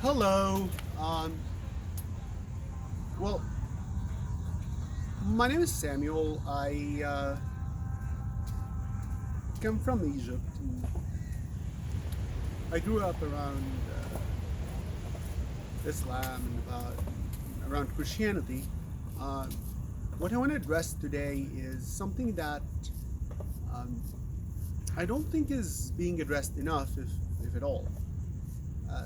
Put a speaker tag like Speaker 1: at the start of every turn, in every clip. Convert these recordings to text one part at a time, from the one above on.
Speaker 1: Hello. Well, my name is Samuel. I come from Egypt. I grew up around Islam and around Christianity. Uh, what I want to address today is something that um, I don't think is being addressed enough, if at all. Uh,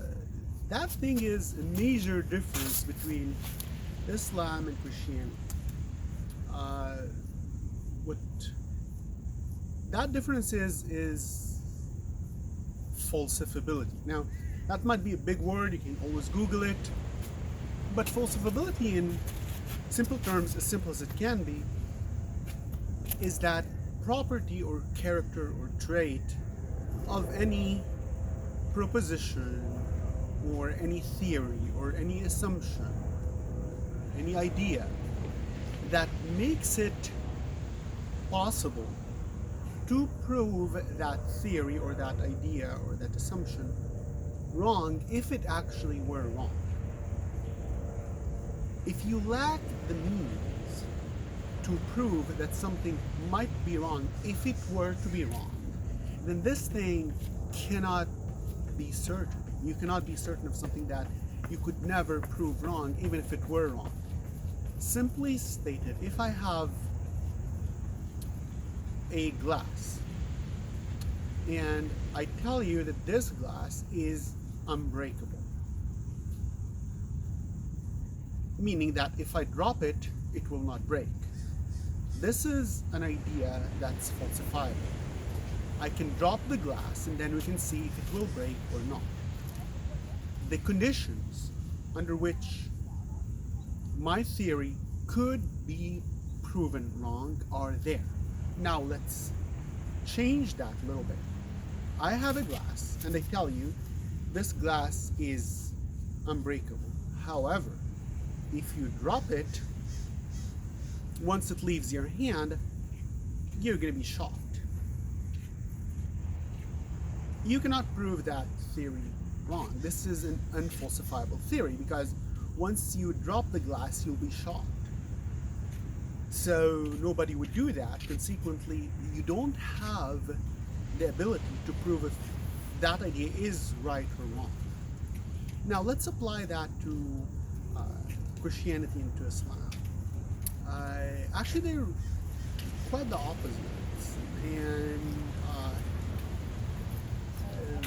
Speaker 1: that thing is a major difference between Islam and Christianity. Uh, what that difference is falsifiability. Now, that might be a big word. You can always Google it, but falsifiability, in simple terms, as simple as it can be, is that property or character or trait of any proposition or any theory or any assumption, any idea that makes it possible to prove that theory or that idea or that assumption wrong if it actually were wrong. If you lack the means to prove that something might be wrong if it were to be wrong, then this thing cannot be certain. You cannot be certain of something that you could never prove wrong even if it were wrong. Simply stated, if I have a glass and I tell you that this glass is unbreakable, meaning that if I drop it, it will not break. This is an idea that's falsifiable. I can drop the glass and then we can see if it will break or not. The conditions under which my theory could be proven wrong are there. Now let's change that a little bit. I have a glass and I tell you this glass is unbreakable. However, if you drop it, once it leaves your hand, you're going to be shocked. You cannot prove that theory wrong. This is an unfalsifiable theory because once you drop the glass, you'll be shocked. So nobody would do that. Consequently, you don't have the ability to prove if that idea is right or wrong. Now let's apply that to Christianity and to Islam. Actually, they're quite the opposites. And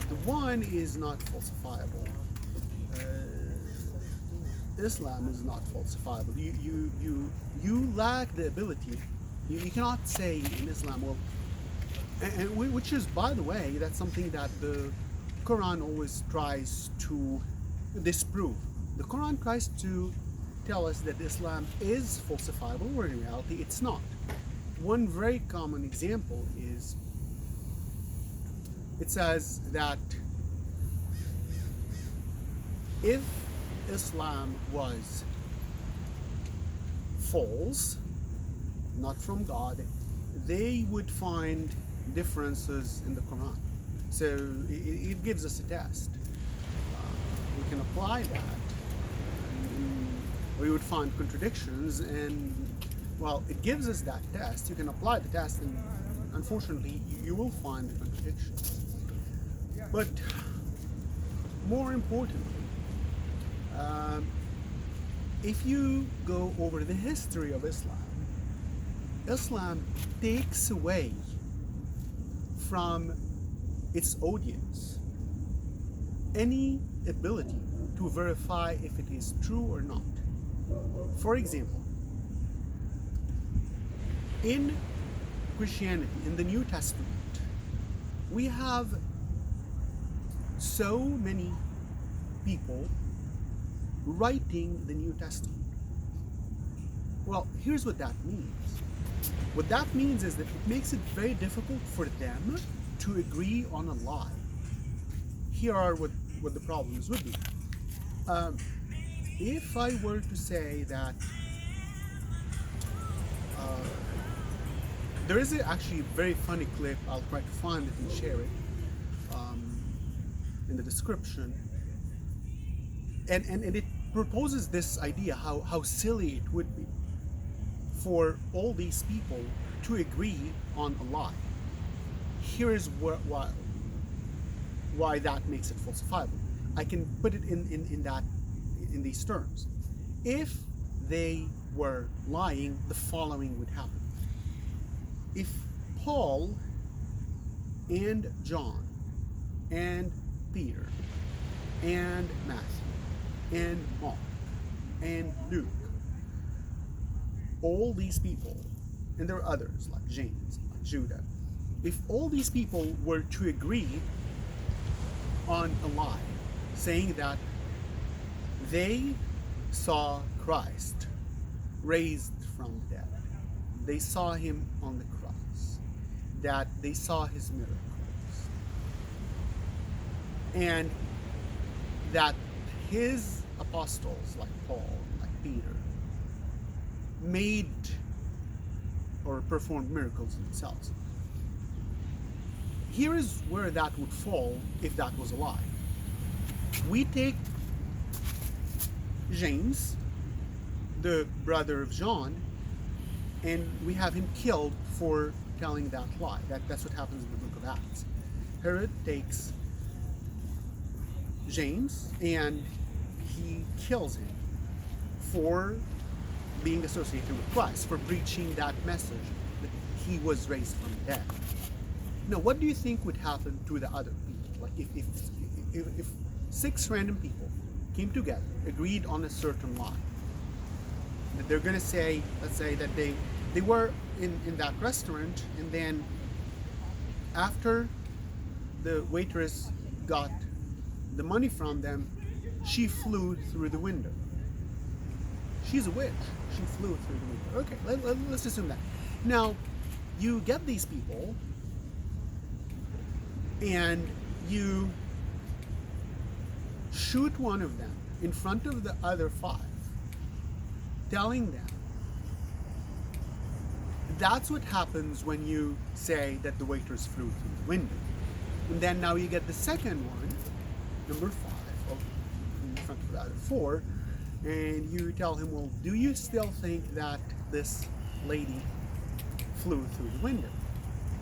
Speaker 1: the one is not falsifiable. Islam is not falsifiable. You lack the ability. You cannot say in Islam, well, which is, by the way, that's something that the Quran always tries to disprove. The Quran tries to tell us that Islam is falsifiable, where in reality it's not. One very common example is it says that if Islam was false, not from God, they would find differences in the Quran. So it gives us a test. We can apply that. We would find contradictions, and well, it gives us that test. You can apply the test, and unfortunately, you will find the contradictions. But more importantly, if you go over the history of Islam, Islam takes away from its audience any ability to verify if it is true or not. For example, in Christianity, in the New Testament, we have so many people writing the New Testament. Well, here's what that means. What that means is that it makes it very difficult for them to agree on a lie. Here are what the problems would be. If I were to say that there is actually a very funny clip, I'll try to find it and share it in the description. And it proposes this idea how silly it would be for all these people to agree on a lie. Here is why that makes it falsifiable. I can put it in these terms. If they were lying, the following would happen. If Paul and John and Peter and Matthew and Mark and Luke, all these people, and there are others like James, like Judah, if all these people were to agree on a lie, saying that they saw Christ raised from the dead, they saw him on the cross, that they saw his miracles, and that his apostles, like Paul, like Peter, made or performed miracles themselves. Here is where that would fall if that was a lie. We take James, the brother of John, and we have him killed for telling that lie. That's what happens in the book of Acts. Herod takes James and he kills him for being associated with Christ, for preaching that message that he was raised from the dead. Now, what do you think would happen to the other people? Like if 6 random people came together, agreed on a certain lie, that they're going to say, let's say that they were in that restaurant, and then after the waitress got the money from them, she flew through the window. She's a witch. She flew through the window. Okay, let's assume that. Now, you get these people and you shoot one of them in front of the other 5, telling them. That's what happens when you say that the waitress flew through the window. And then now you get the second one, number 5, in front of the other 4, and you tell him, well, do you still think that this lady flew through the window?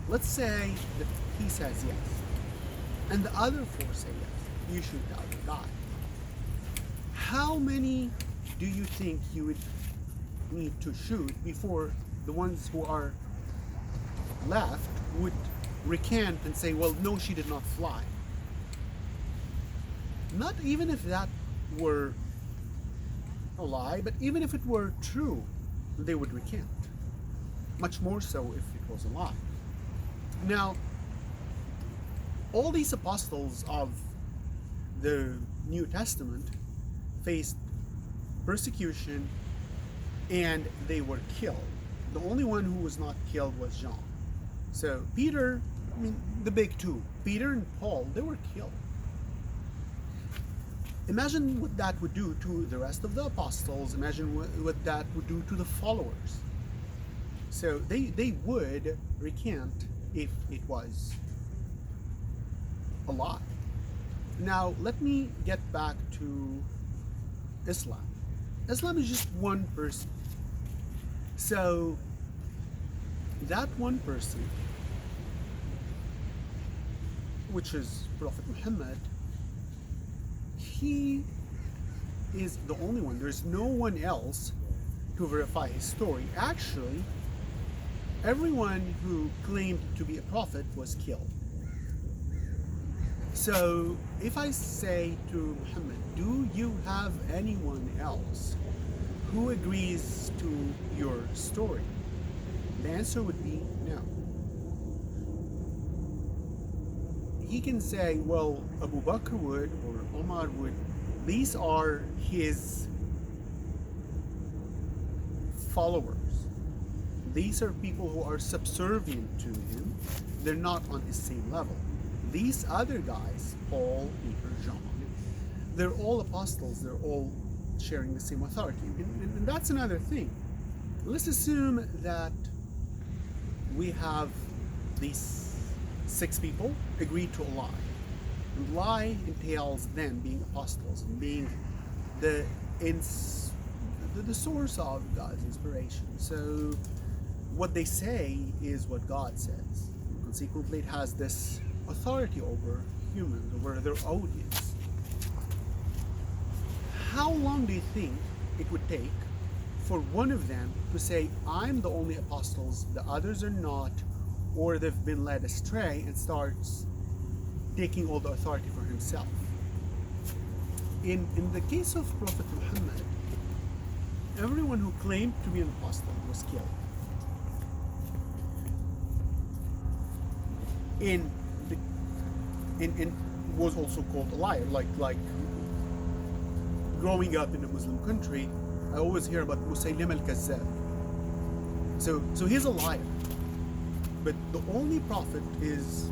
Speaker 1: Let's say that he says yes, and the other 4 say yes. You shoot the other guy. How many do you think you would need to shoot before the ones who are left would recant and say, well, no, she did not fly? Not even if that were a lie, but even if it were true, they would recant. Much more so if it was a lie. Now, all these apostles of the New Testament faced persecution and they were killed. The only one who was not killed was John. So Peter, the big 2, Peter and Paul, they were killed. Imagine what that would do to the rest of the apostles. Imagine what that would do to the followers. So they would recant if it was a lie. Now, let me get back to Islam. Islam is just one person. So that one person, which is Prophet Muhammad, he is the only one. There's no one else to verify his story. Actually, everyone who claimed to be a prophet was killed. So if I say to Muhammad, do you have anyone else who agrees to your story? The answer would be no. He can say, well, Abu Bakr would, or Omar would. These are his followers. These are people who are subservient to him. They're not on his same level. These other guys, Paul, Peter, John, they're all apostles. They're all sharing the same authority. And that's another thing. Let's assume that we have these 6 people agree to a lie. And lie entails them being apostles and being the ins the source of God's inspiration. So what they say is what God says. Consequently, it has this authority over humans, over their audience. How long do you think it would take for one of them to say, I'm the only apostles, the others are not, or they've been led astray, and starts taking all the authority for himself? In the case of Prophet Muhammad, everyone who claimed to be an apostle was killed. In was also called a liar. Like growing up in a Muslim country, I always hear about Musaylim al-Kazzab. So he's a liar. But the only prophet is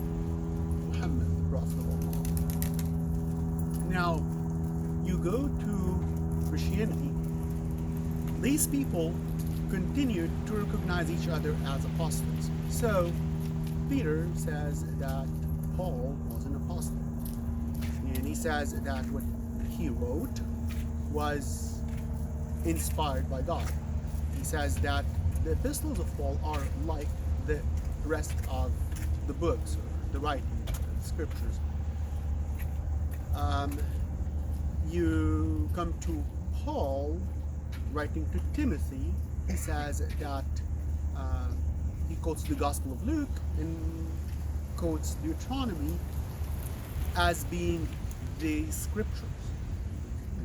Speaker 1: Muhammad, the Prophet of Allah. Now, you go to Christianity, these people continued to recognize each other as apostles. So Peter says that Paul was an apostle. And he says that what he wrote was inspired by God. He says that the epistles of Paul are like the rest of the books, or the writing, the scriptures. You come to Paul writing to Timothy. He says that he quotes the Gospel of Luke and quotes Deuteronomy as being the scriptures.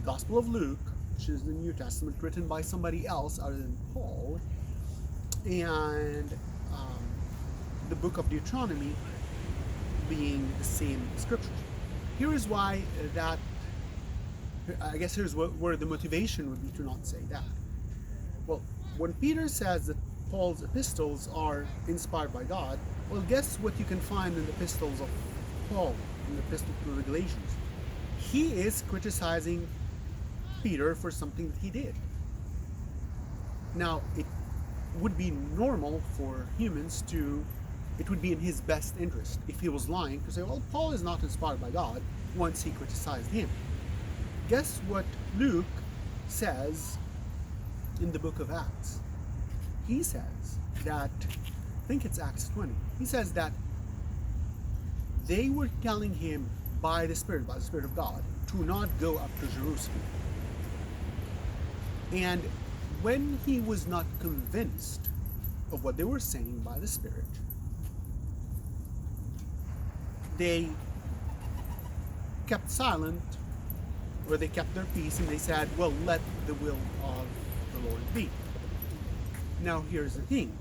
Speaker 1: The Gospel of Luke, which is the New Testament written by somebody else other than Paul, and the book of Deuteronomy being the same scriptures. Here is why that, I guess here's where the motivation would be to not say that. Well, when Peter says that Paul's epistles are inspired by God, well, guess what you can find in the epistles of Paul, in the epistle to the Galatians? He is criticizing Peter for something that he did. Now, it would be normal for humans to, it would be in his best interest if he was lying to say, well, Paul is not inspired by God, once he criticized him. Guess what Luke says in the book of Acts? He says that, I think it's Acts 20, he says that they were telling him by the Spirit of God, to not go up to Jerusalem. And when he was not convinced of what they were saying by the Spirit, they kept silent, or they kept their peace, and they said, well, let the will of the Lord be. Now, here's the thing.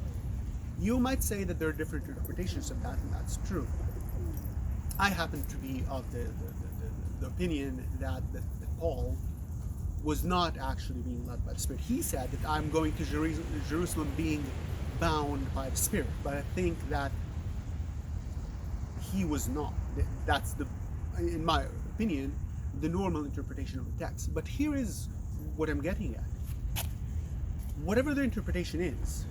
Speaker 1: You might say that there are different interpretations of that, and that's true. I happen to be of the opinion that Paul was not actually being led by the Spirit. He said that I'm going to Jerusalem being bound by the Spirit, but I think that he was not. That's in my opinion, the normal interpretation of the text. But here is what I'm getting at. Whatever the interpretation is,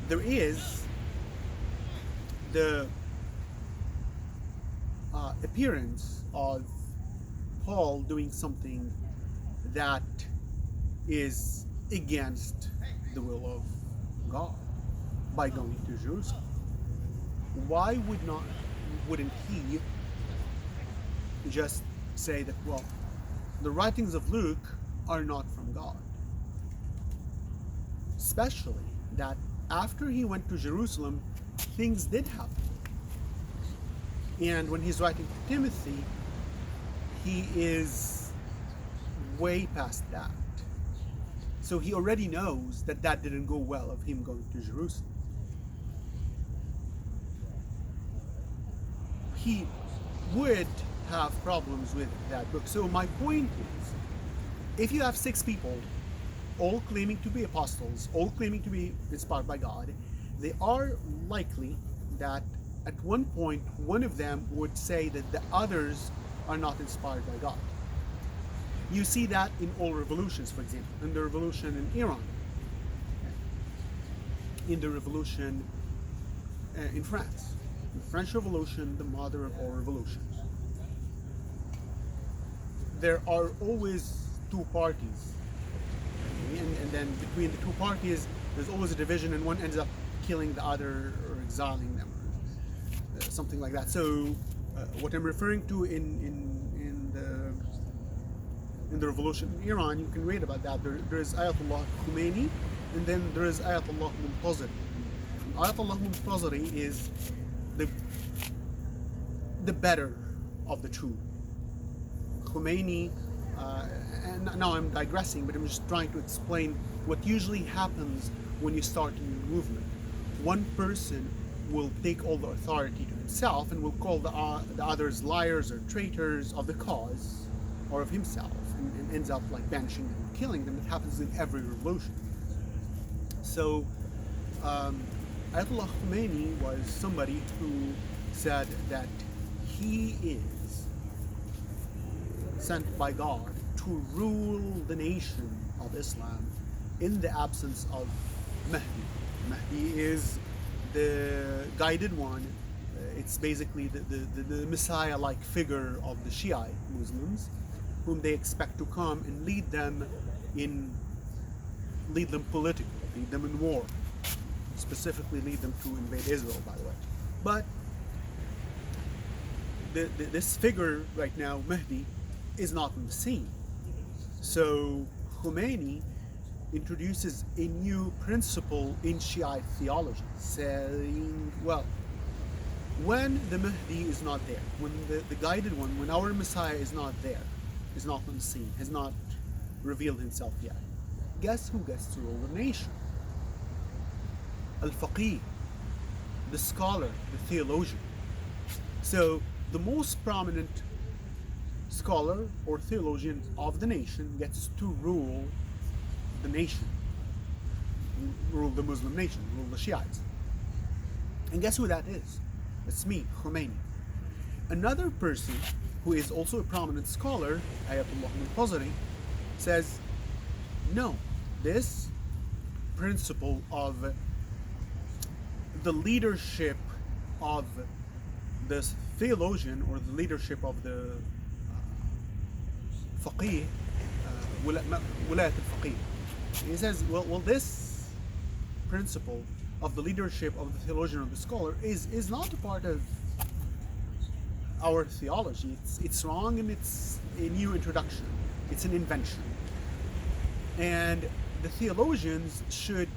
Speaker 1: there is the appearance of Paul doing something that is against the will of God by going to Jerusalem. Why wouldn't he just say that, well, the writings of Luke are not from God? Especially that after he went to Jerusalem, things did happen. And when he's writing to Timothy, he is way past that. So he already knows that that didn't go well of him going to Jerusalem. He would have problems with that book. So my point is, if you have 6 people, all claiming to be apostles, all claiming to be inspired by God, they are likely that at one point, one of them would say that the others are not inspired by God. You see that in all revolutions, for example, in the revolution in Iran, in the revolution in France, the French Revolution, the mother of all revolutions. there are always two parties, and then between the two parties, there's always a division, and one ends up killing the other or exiling them, or something like that. So, what I'm referring to in the revolution in Iran, you can read about that. There is Ayatollah Khomeini, and then there is Ayatollah Muntaziri. Ayatollah Muntaziri is the better of the two. Khomeini, and now I'm digressing, but I'm just trying to explain what usually happens when you start a new movement. One person will take all the authority to himself and will call the others liars or traitors of the cause or of himself, and ends up like banishing them and killing them. It happens in every revolution. So Ayatollah Khomeini was somebody who said that he is sent by God to rule the nation of Islam in the absence of Mahdi. Mahdi is the guided one. It's basically the Messiah-like figure of the Shiite Muslims, whom they expect to come and lead them politically, lead them in war, specifically lead them to invade Israel, by the way. But this figure right now, Mahdi, is not on the scene. So Khomeini introduces a new principle in Shiite theology, saying, well, when the Mahdi is not there, when the guided one, when our Messiah is not there, is not on the scene, has not revealed himself yet, guess who gets to rule the nation? Al-Faqih, the scholar, the theologian. So the most prominent scholar or theologian of the nation gets to rule the nation, rule the Muslim nation, rule the Shiites. And guess who that is? It's me, Khomeini. Another person who is also a prominent scholar, Ayatollah Muntaziri, says, no, this principle of the leadership of the theologian or the leadership of the faqih, wilayat al-faqih. He says, well, this principle of the leadership of the theologian or the scholar is not a part of our theology. It's wrong, and it's a new introduction. It's an invention. And the theologians should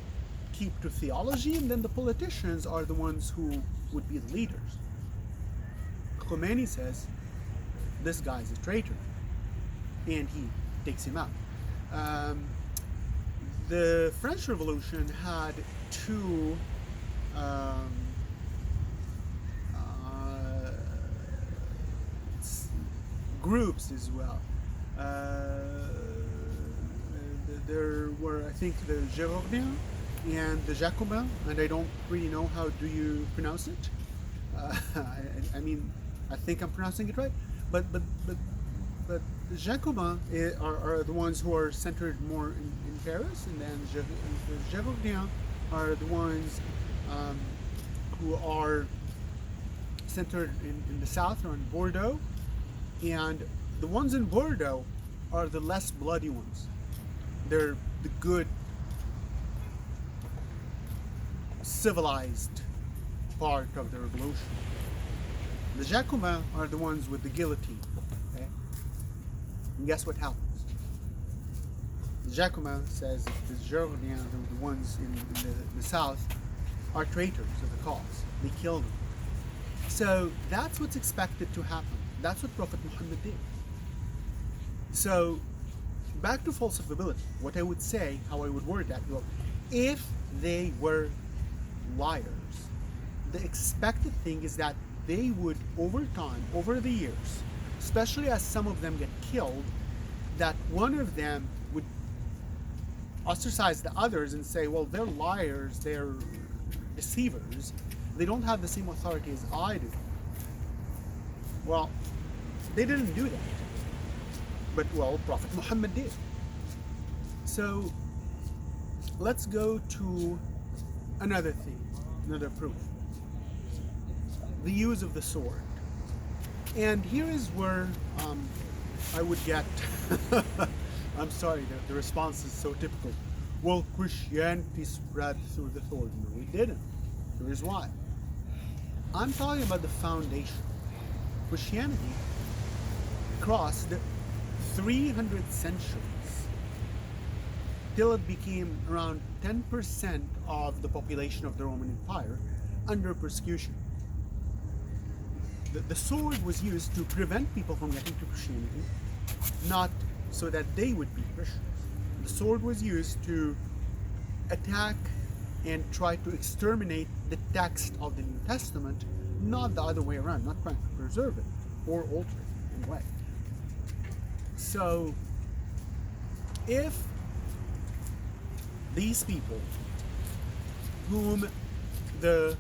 Speaker 1: keep to theology, and then the politicians are the ones who would be the leaders. Khomeini says, this guy's a traitor, and he takes him out. The French Revolution had two groups as well. There were, I think, the Girondins and the Jacobins, and I don't really know how do you pronounce it. I mean, I think I'm pronouncing it right, but the Jacobins are the ones who are centered more in Paris, and then the Girondins are the ones who are centered in the south, or in Bordeaux, and the ones in Bordeaux are the less bloody ones. They're the good, civilized part of the revolution. The Jacobins are the ones with the guillotine. Okay? And guess what happens? The Jacobin says that the Girondins, the ones in the south, are traitors of the cause. They kill them. So that's what's expected to happen. That's what Prophet Muhammad did. So back to falsifiability. What I would say, how I would word that, well, if they were liars, the expected thing is that they would, over time, over the years, especially as some of them get killed, that one of them would ostracize the others and say, well, they're liars, they're deceivers, they don't have the same authority as I do. Well, they didn't do that. But, well, Prophet Muhammad did. So, let's go to another thing, another proof. The use of the sword. And here is where I would get, I'm sorry, the response is so typical. Well, Christianity spread through the sword. No, it didn't. Here's why. I'm talking about the foundation. Christianity crossed 300 centuries till it became around 10% of the population of the Roman Empire under persecution. The sword was used to prevent people from getting to Christianity, not so that they would be Christians. The sword was used to attack and try to exterminate the text of the New Testament, not the other way around, not trying to preserve it or alter it in a way. So, if these people whom the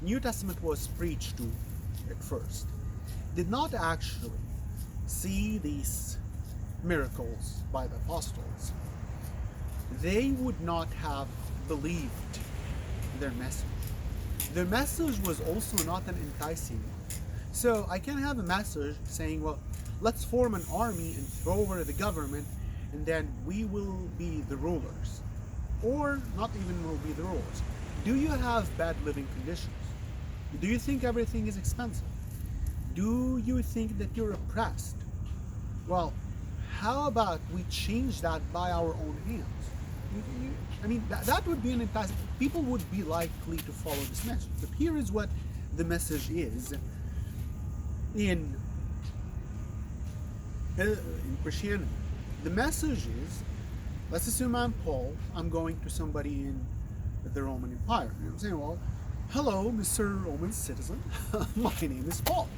Speaker 1: New Testament was preached to at first did not actually see these miracles by the apostles, they would not have believed their message. Their message was also not an enticing one. So I can have a message saying, well, let's form an army and throw over the government, and then we will be the rulers. Or not even will be the rulers. Do you have bad living conditions? Do you think everything is expensive? Do you think that you're oppressed? Well, how about we change that by our own hands? I mean, that would be an enticing. People would be likely to follow this message. But here is what the message is in Christianity. The message is, let's assume I'm Paul, I'm going to somebody in the Roman Empire. And I'm saying, well, hello, Mr. Roman citizen, my name is Paul.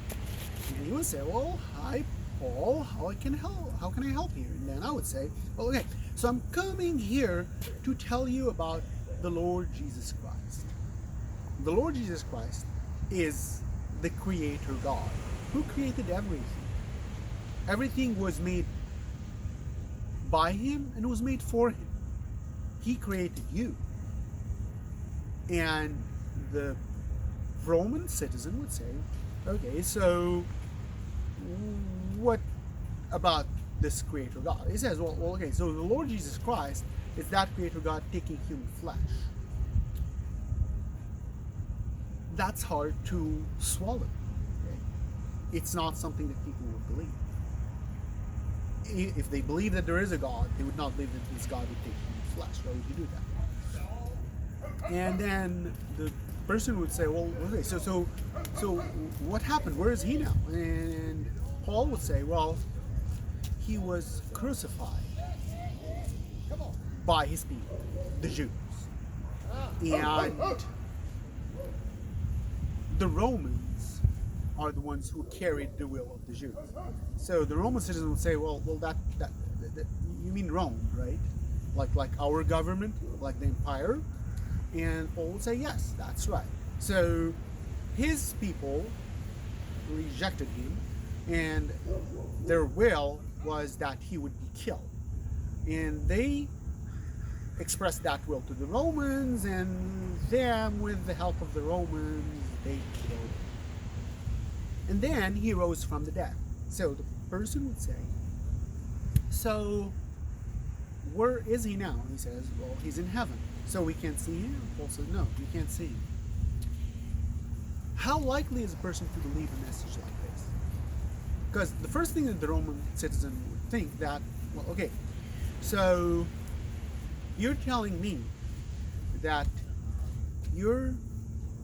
Speaker 1: And he would say, well, hi, Paul, how can I help you? And then I would say, well, okay, so I'm coming here to tell you about the Lord Jesus Christ. The Lord Jesus Christ is the Creator God who created everything. Everything was made by Him and was made for Him. He created you. And the Roman citizen would say, okay, so what about this Creator God? He says, well, okay, so the Lord Jesus Christ is that Creator God taking human flesh. That's hard to swallow. Okay? It's not something that people would believe. If they believe that there is a God, they would not believe that this God would take human flesh. Why would you do that? And then the person would say, well, okay, so what happened? Where is he now? And Paul would say, well, he was crucified by his people, the Jews. And the Romans are the ones who carried the will of the Jews. So the Roman citizen would say, well, that you mean Rome, right? Like our government, like the empire? And Paul would say, yes, that's right. So his people rejected him, and their will was that he would be killed. And they expressed that will to the Romans, and them, with the help of the Romans, they killed him. And then he rose from the dead. So the person would say, so where is he now? And he says, well, he's in heaven. So we can't see him? Paul says, no, you can't see him. How likely is a person to believe a message like this? Because the first thing that the Roman citizen would think that, well, okay, so you're telling me that your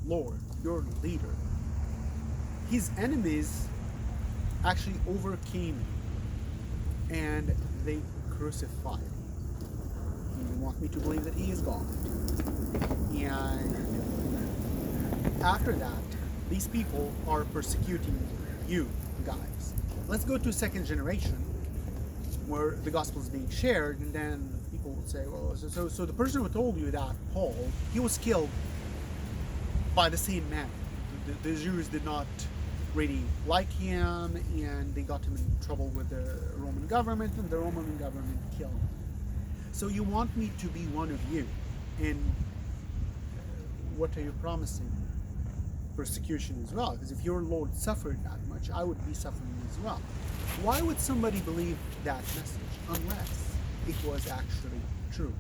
Speaker 1: Lord, your leader, his enemies actually overcame him and they crucified him. You want me to believe that he is God. And after that, these people are persecuting you guys. Let's go to second generation where the gospel is being shared, and then people would say, well, so the person who told you that, Paul, he was killed by the same man. The Jews did not really like him, and they got him in trouble with the Roman government, and the Roman government killed him. So you want me to be one of you, and what are you promising? Persecution as well, because if your Lord suffered that much, I would be suffering as well. Why would somebody believe that message unless it was actually true?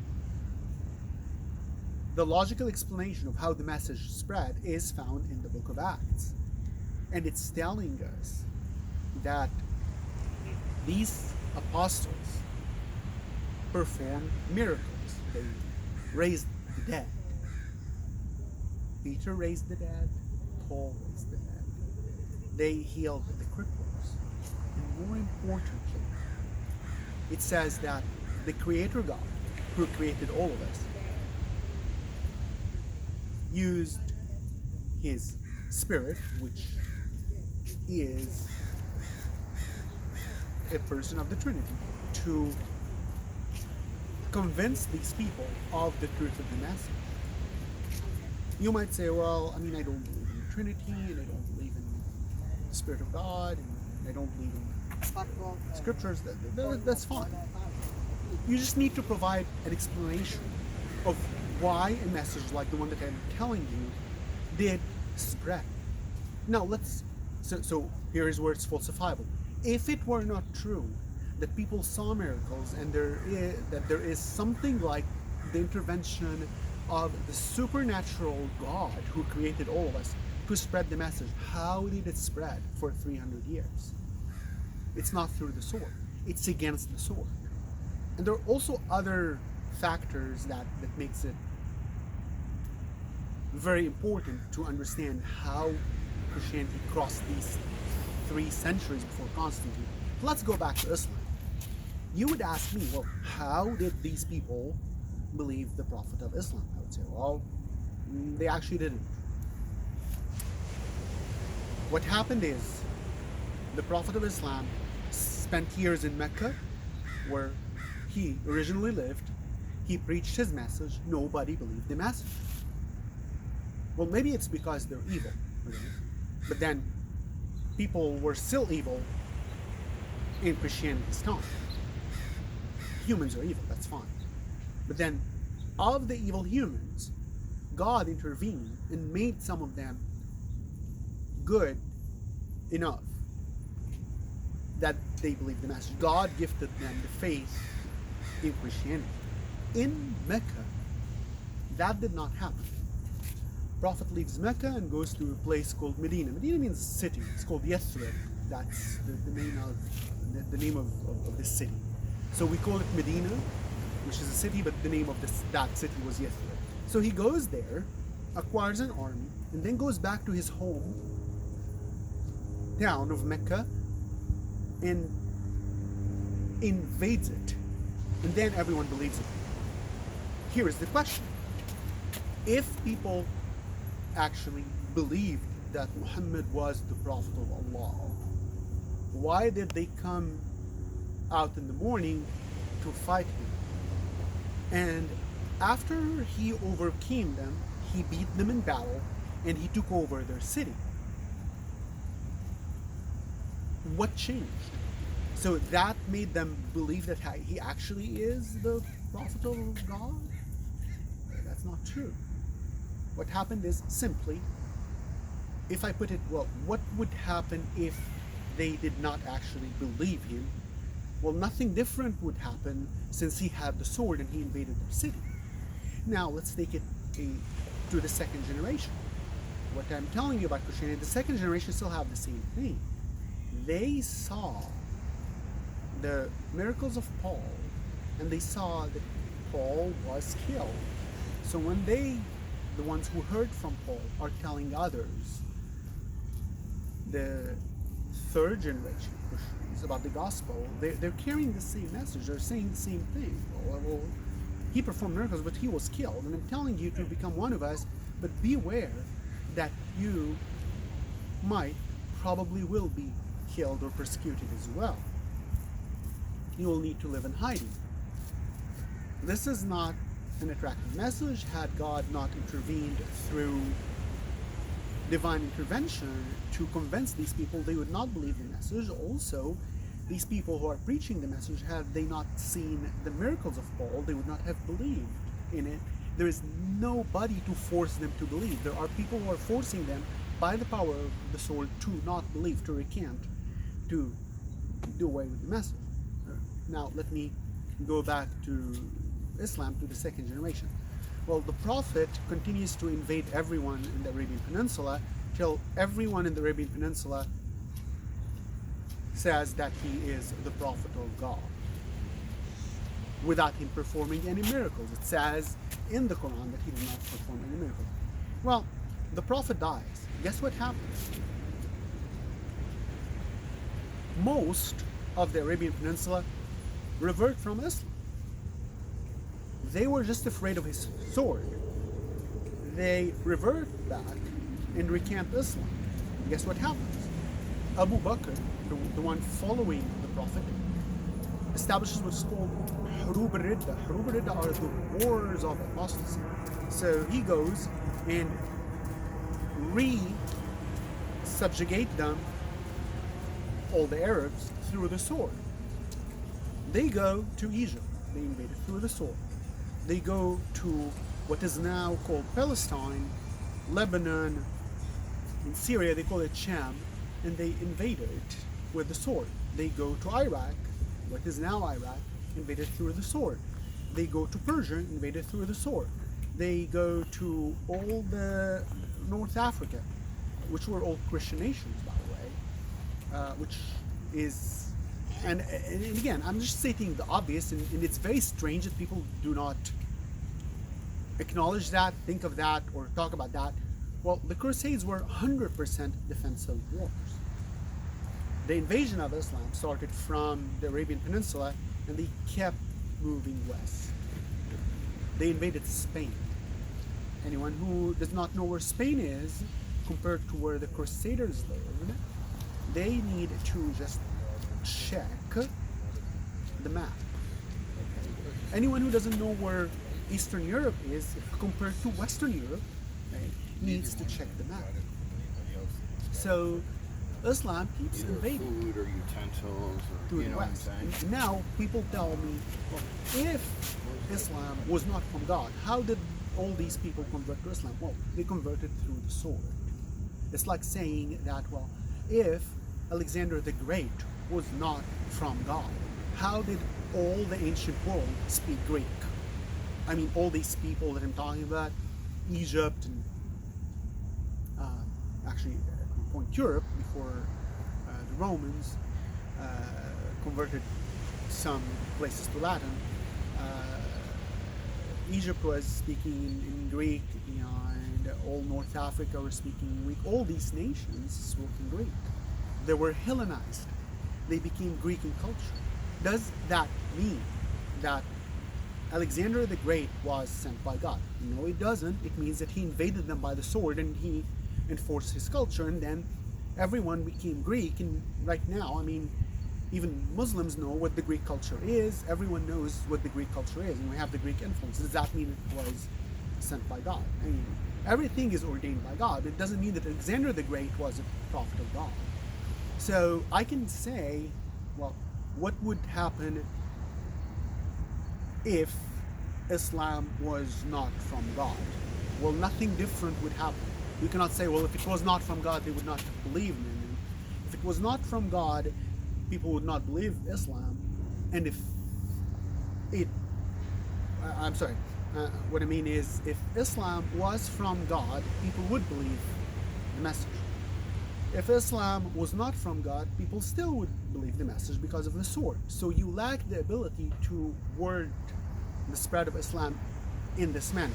Speaker 1: The logical explanation of how the message spread is found in the book of Acts. And it's telling us that these apostles performed miracles. They raised the dead. Peter raised the dead. Paul raised the dead. They healed the cripples. And more importantly, it says that the Creator God, who created all of us, used His Spirit, which is a person of the Trinity, to convince these people of the truth of the message. You might say, well, I mean, I don't believe in the Trinity, and I don't believe in the Spirit of God, and I don't believe in scriptures. That's fine. You just need to provide an explanation of why a message like the one that I'm telling you did spread. Now so here is where it's falsifiable. If it were not true that people saw miracles and there is something like the intervention of the supernatural God who created all of us to spread the message, how did it spread for 300 years? It's not through the sword. It's against the sword. And there are also other factors that makes it very important to understand how Christianity crossed these 3 centuries before Constantine. Let's go back to Islam. You would ask me, well, how did these people believe the Prophet of Islam? I would say, well, they actually didn't. What happened is, the Prophet of Islam spent years in Mecca, where he originally lived. He preached his message. Nobody believed the message. Well, maybe it's because they're evil. Okay? But then, people were still evil in Christianity's time. Humans are evil, that's fine. But then, of the evil humans, God intervened and made some of them good enough that they believed the message. God gifted them the faith in Christianity. In Mecca, that did not happen. Prophet leaves Mecca and goes to a place called Medina. Medina means city. It's called Yathrib. That's the name of this city. So we call it Medina, which is a city, but the name of that city was Yathrib. So he goes there, acquires an army, and then goes back to his home town of Mecca and invades it. And then everyone believes it. Here is the question. If people actually believed that Muhammad was the Prophet of Allah, why did they come out in the morning to fight him? And after he overcame them, he beat them in battle and he took over their city. What changed? So that made them believe that he actually is the Prophet of God? That's not true. What happened is simply, if I put it, well, what would happen if they did not actually believe him? Well, nothing different would happen since he had the sword and he invaded their city. Now, let's take it to the second generation. What I'm telling you about Christianity, the second generation still have the same thing. They saw the miracles of Paul, and they saw that Paul was killed. So when the ones who heard from Paul, are telling others, the third generation Christians, about the gospel, they're carrying the same message. They're saying the same thing. Well, he performed miracles, but he was killed. And I'm telling you to become one of us, but beware that you probably will be killed or persecuted as well. You will need to live in hiding. This is not an attractive message. Had God not intervened through divine intervention to convince these people, they would not believe the message. Also, these people who are preaching the message, had they not seen the miracles of Paul, they would not have believed in it. There is nobody to force them to believe. There are people who are forcing them by the power of the sword to not believe, to recant, to do away with the message. Now let me go back to Islam, to the second generation. Well, the Prophet continues to invade everyone in the Arabian Peninsula till everyone in the Arabian Peninsula says that he is the Prophet of God, without him performing any miracles. It says in the Quran that he did not perform any miracles. Well, the Prophet dies. Guess what happens? Most of the Arabian Peninsula revert from Islam. They were just afraid of his sword. They revert back and recant Islam. Guess what happens? Abu Bakr, the one following the Prophet, establishes what's called Hurub al-Ridda. Hurub al-Ridda are the wars of apostasy. So he goes and re-subjugate them, all the Arabs, through the sword. They go to Egypt. They invade it through the sword. They go to what is now called Palestine, Lebanon, in Syria they call it Sham, and they invade it with the sword. They go to Iraq, what is now Iraq, invaded through the sword. They go to Persia, invaded through the sword. They go to all the North Africa, which were all Christian nations, by the way, which is, and again, I'm just stating the obvious, and it's very strange that people do not acknowledge that, think of that, or talk about that. Well, the Crusades were 100% defensive wars. The invasion of Islam started from the Arabian Peninsula, and they kept moving west. They invaded Spain. Anyone who does not know where Spain is compared to where the Crusaders lived, they need to just check the map. Anyone who doesn't know where Eastern Europe is compared to Western Europe, right, needs to check the map. So Islam keeps invading.
Speaker 2: Food or utensils or,
Speaker 1: to the West. And now people tell me, well, if Islam was not from God, how did all these people convert to Islam? Well, they converted through the sword. It's like saying that, well, if Alexander the Great was not from God, how did all the ancient world speak Greek? I mean, all these people that I'm talking about, Egypt and actually at one point Europe, before the Romans converted some places to Latin. Egypt was speaking in Greek, and all North Africa were speaking Greek. All these nations spoke in Greek. They were Hellenized. They became Greek in culture. Does that mean that Alexander the Great was sent by God? No, it doesn't. It means that he invaded them by the sword and he enforced his culture, and then everyone became Greek. And right now, I mean, even Muslims know what the Greek culture is. Everyone knows what the Greek culture is, and we have the Greek influence. Does that mean it was sent by God? I mean, everything is ordained by God. It doesn't mean that Alexander the Great was a prophet of God. So I can say, well, what would happen if Islam was not from God? Well, nothing different would happen. We cannot say, well, if it was not from God, they would not believe in him. If it was not from God, people would not believe Islam. And if it, I'm sorry, what I mean is, if Islam was from God, people would believe the message. If Islam was not from God, people still would believe the message because of the sword. So you lack the ability to word the spread of Islam in this manner.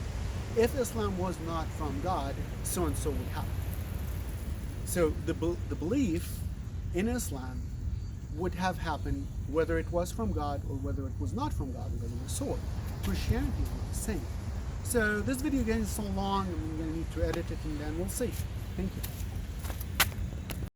Speaker 1: If Islam was not from God, so and so would happen. So the belief in Islam would have happened whether it was from God or whether it was not from God because of the sword. Christianity is not the same. So this video again is so long, I'm going to need to edit it, and then we'll see. Thank you.